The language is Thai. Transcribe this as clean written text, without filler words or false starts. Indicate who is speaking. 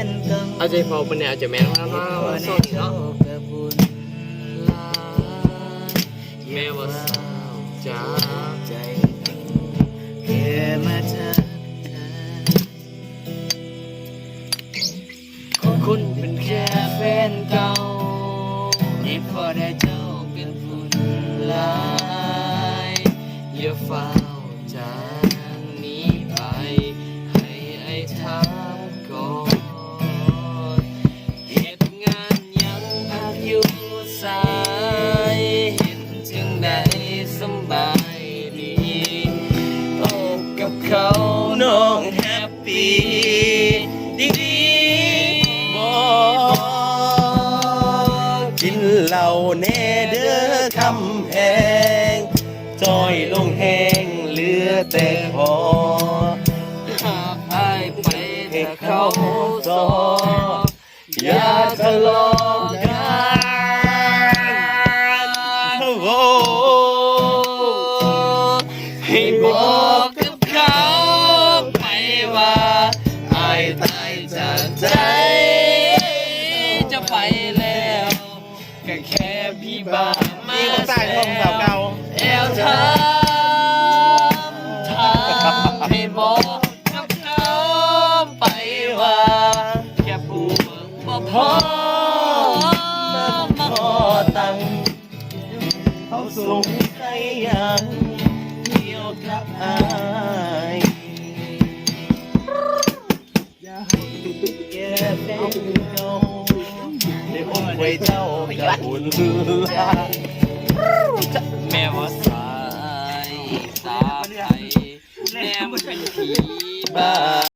Speaker 1: นเก่า
Speaker 2: เอาใจพอเป็นเนี่ยอาจจะแม่นว่าโซนเนาะแม่ว่าสาวจ้า
Speaker 1: ใจแค่มาทักทายคุณเป็นแค่แฟนเก่านี่พอได้เจ้าเป็นผู้ลายอย่าเฝ้าจากนี้ไปให้ไอ้ถามก่อนเหตุงานยังพักอยู่สายเห็นจึงได้สบายดีโอ้กับเขาน้องแฮปปี้ดีกินเหล้าแน่เด้อคำแพงจอยลงแห้งเหลือแต่พอหากอายไปแต่เขาซออย่าทะเลาะกันโอ้ให้บอกกับเขาไปว่าอายตายจากใจจะไปแล้วก็แค่พี่บ้ามาแซวแอลทำให้บอกกับเขาไปว่าแค่พูดบ่พอมาขอตังค์เขาสงสัยยังเกี่ยวกับอายแค่เป็นเก่าได้อมไว้เจ้ากับบุญแม่ว่าสายตาไปแม่มันเป็นผีบ้า